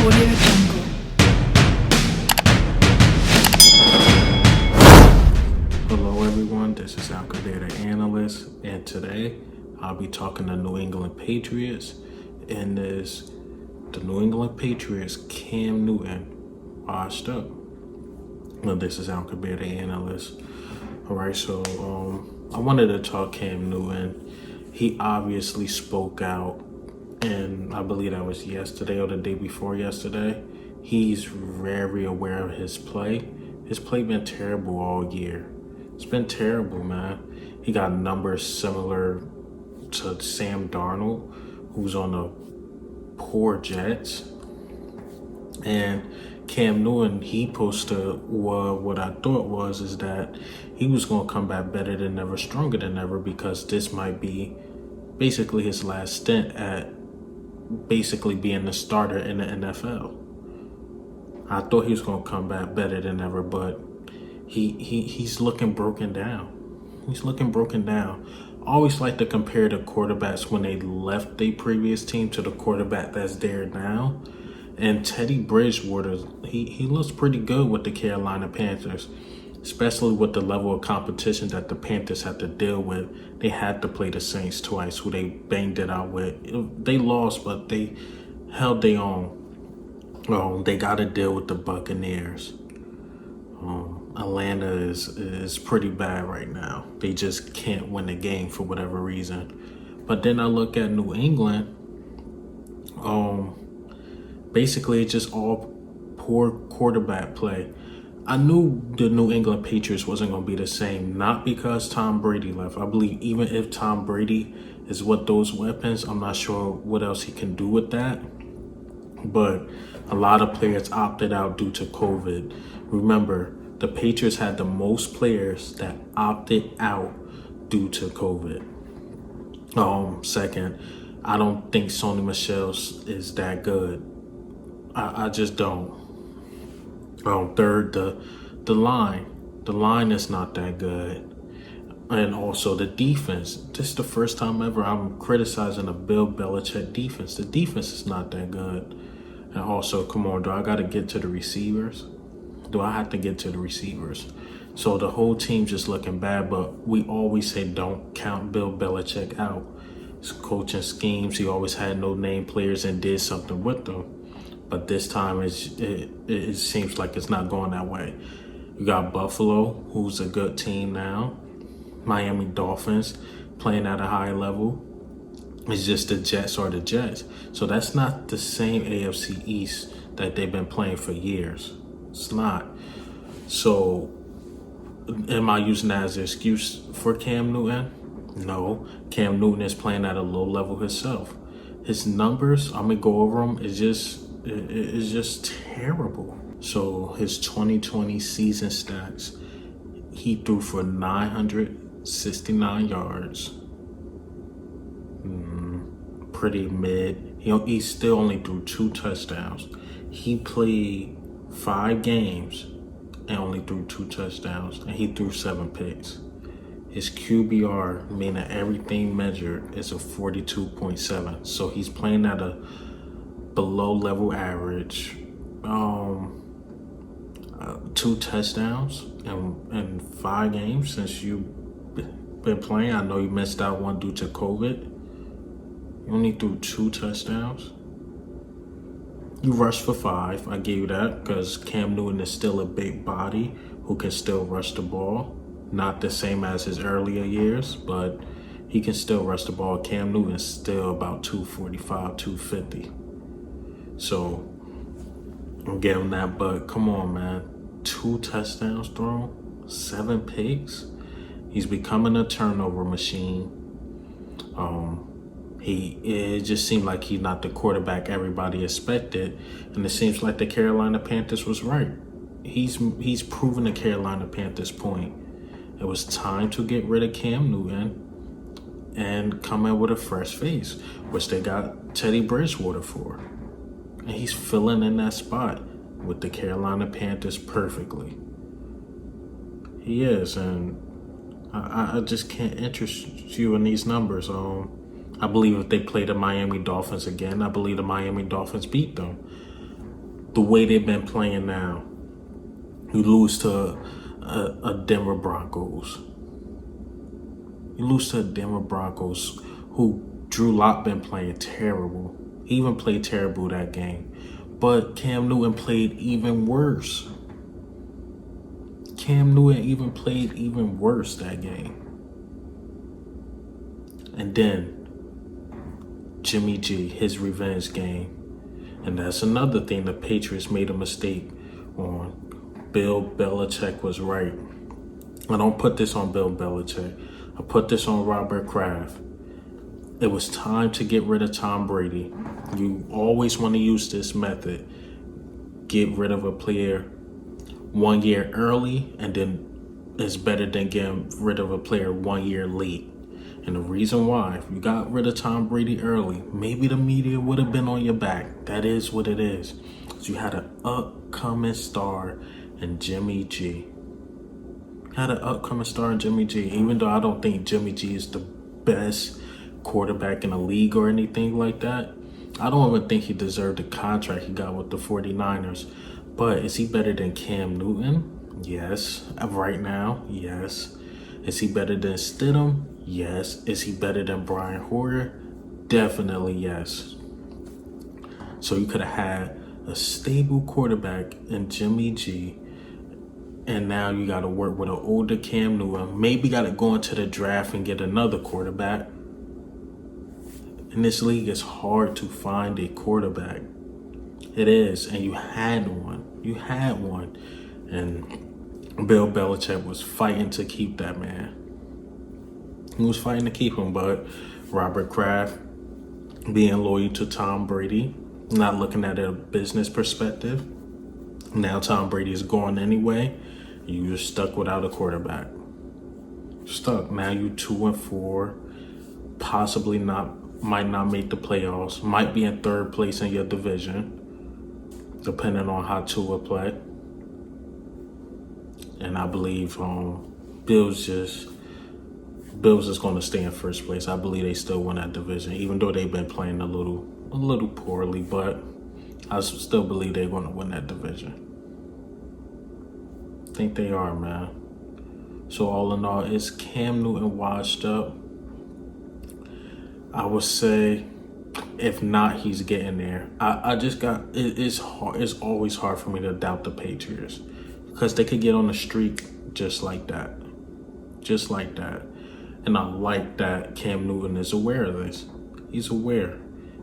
Audio Jungle. Hello everyone, this is Al the Analyst, and today I'll be talking to New England Patriots, and the New England Patriots Cam Newton washed up. Well, this is Al the Analyst. Alright, so I wanted to talk Cam Newton. He obviously spoke out, and I believe that was yesterday or the day before yesterday. He's very aware of his play. His play been terrible all year. It's been terrible, man. He got numbers similar to Sam Darnold, who's on the poor Jets. And Cam Newton, he posted what I thought is that he was going to come back better than ever, stronger than ever, because this might be basically his last stint at basically being the starter in the NFL. I thought he was going to come back better than ever, but he's looking broken down. He's looking broken down. I always like to compare the quarterbacks when they left their previous team to the quarterback that's there now. And Teddy Bridgewater, he looks pretty good with the Carolina Panthers, especially with the level of competition that the Panthers had to deal with. They had to play the Saints twice, who they banged it out with. They lost, but they held their own. They got to deal with the Buccaneers. Atlanta is pretty bad right now. They just can't win the game for whatever reason. But then I look at New England. Basically, it's just all poor quarterback play. I knew the New England Patriots wasn't going to be the same, not because Tom Brady left. I believe even if Tom Brady is with those weapons, I'm not sure what else he can do with that. But a lot of players opted out due to COVID. Remember, the Patriots had the most players that opted out due to COVID. Second, I don't think Sony Michel is that good. I just don't. Third, the line. The line is not that good. And also the defense. This is the first time ever I'm criticizing a Bill Belichick defense. The defense is not that good. And also, come on, do I got to get to the receivers? Do I have to get to the receivers? So the whole team's just looking bad, but we always say don't count Bill Belichick out. His coaching schemes, he always had no-name players and did something with them. But this time it seems like it's not going that way. You got Buffalo, who's a good team now. Miami Dolphins playing at a high level. It's just the Jets are the Jets. So that's not the same AFC East that they've been playing for years. It's not. So am I using that as an excuse for Cam Newton? No. Cam Newton is playing at a low level himself. His numbers, I'm going to go over them, is just terrible. So his 2020 season stats, he threw for 969 yards. Pretty mid. He still only threw 2 touchdowns. He played 5 games and only threw 2 touchdowns, and he threw 7 picks. His QBR, meaning everything measured, is a 42.7. So he's playing at a below level average. 2 touchdowns in 5 games since you've been playing. I know you missed out one due to COVID. You only threw 2 touchdowns. You rushed for 5. I gave you that because Cam Newton is still a big body who can still rush the ball. Not the same as his earlier years, but he can still rush the ball. Cam Newton's still about 245, 250. So I'm giving that, but come on, man. 2 touchdowns thrown, 7 picks. He's becoming a turnover machine. It just seemed like he's not the quarterback everybody expected, and it seems like the Carolina Panthers was right. He's proven the Carolina Panthers point. It was time to get rid of Cam Newton and come in with a fresh face, which they got Teddy Bridgewater for. And he's filling in that spot with the Carolina Panthers perfectly. He is, and I just can't interest you in these numbers. I believe if they play the Miami Dolphins again, I believe the Miami Dolphins beat them. the way they've been playing now, you lose to a Denver Broncos. You lose to a Denver Broncos who Drew Lock been playing terrible. He even played terrible that game. But Cam Newton played even worse. Cam Newton even played even worse that game. And then Jimmy G, his revenge game. And that's another thing the Patriots made a mistake on. Bill Belichick was right. I don't put this on Bill Belichick. I put this on Robert Kraft. It was time to get rid of Tom Brady. You always want to use this method. Get rid of a player 1 year early, and then it's better than getting rid of a player 1 year late. And the reason why, if you got rid of Tom Brady early, maybe the media would have been on your back. That is what it is. So you had an upcoming star in Jimmy G. Even though I don't think Jimmy G is the best quarterback in the league or anything like that. I don't even think he deserved the contract he got with the 49ers. But is he better than Cam Newton? Yes. Right now, yes. Is he better than Stidham? Yes. Is he better than Brian Hoyer? Definitely yes. So you could have had a stable quarterback in Jimmy G, and now you got to work with an older Cam Newton. Maybe got to go into the draft and get another quarterback. In this league, it's hard to find a quarterback. It is, and you had one. And Bill Belichick was fighting to keep that man. He was fighting to keep him, but Robert Kraft, being loyal to Tom Brady, not looking at a business perspective. Now Tom Brady is gone anyway. You're stuck without a quarterback. Stuck. Now you 2-4, possibly might not make the playoffs, might be in third place in your division, depending on how Tua play. And I believe Bills is going to stay in first place. I believe they still win that division, even though they've been playing a little poorly. But I still believe they're going to win that division. I think they are, man. So all in all, is Cam Newton washed up? I would say, if not, he's getting there. It's hard. It's always hard for me to doubt the Patriots because they could get on a streak just like that. And I like that Cam Newton is aware of this. He's aware.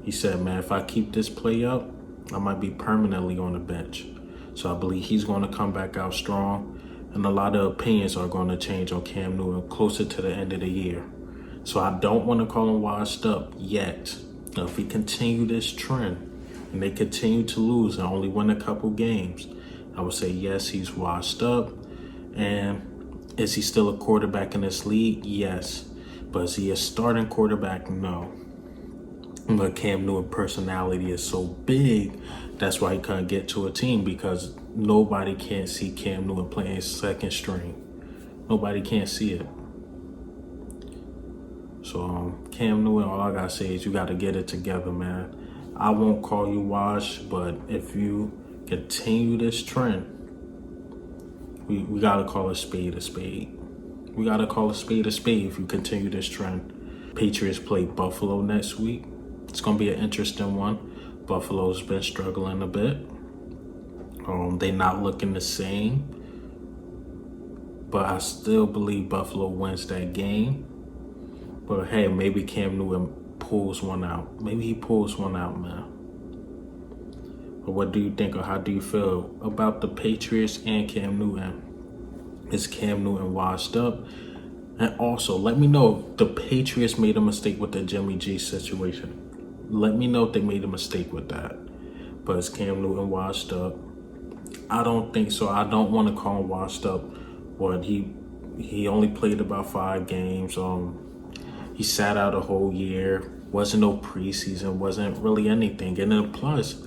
He said, man, if I keep this play up, I might be permanently on the bench. So I believe he's going to come back out strong. And a lot of opinions are going to change on Cam Newton closer to the end of the year. So I don't want to call him washed up yet. Now, if we continue this trend and they continue to lose and only win a couple games, I would say, yes, he's washed up. And is he still a quarterback in this league? Yes. But is he a starting quarterback? No. But Cam Newton's personality is so big, that's why he couldn't get to a team, because nobody can see Cam Newton playing second string. Nobody can see it. So Cam Newton, all I gotta say is you gotta get it together, man. I won't call you washed, but if you continue this trend, we gotta call a spade a spade. We gotta call a spade if you continue this trend. Patriots play Buffalo next week. It's gonna be an interesting one. Buffalo's been struggling a bit. They're not looking the same, but I still believe Buffalo wins that game. But hey, maybe Cam Newton pulls one out. Maybe he pulls one out, man. But what do you think, or how do you feel about the Patriots and Cam Newton? Is Cam Newton washed up? And also, let me know if the Patriots made a mistake with the Jimmy G situation. Let me know if they made a mistake with that. But is Cam Newton washed up? I don't think so. I don't want to call him washed up. But he only played about 5 games. He sat out a whole year. Wasn't no preseason. Wasn't really anything. And then plus,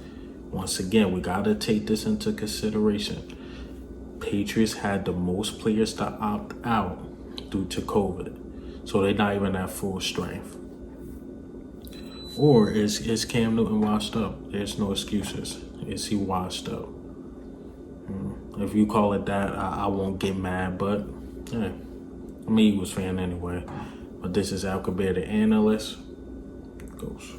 once again, we got to take this into consideration. Patriots had the most players to opt out due to COVID. So they're not even at full strength. Or is Cam Newton washed up? There's no excuses. Is he washed up? If you call it that, I won't get mad, but yeah, I'm an Eagles fan anyway. But this is Al Kabir, the analyst. Goes.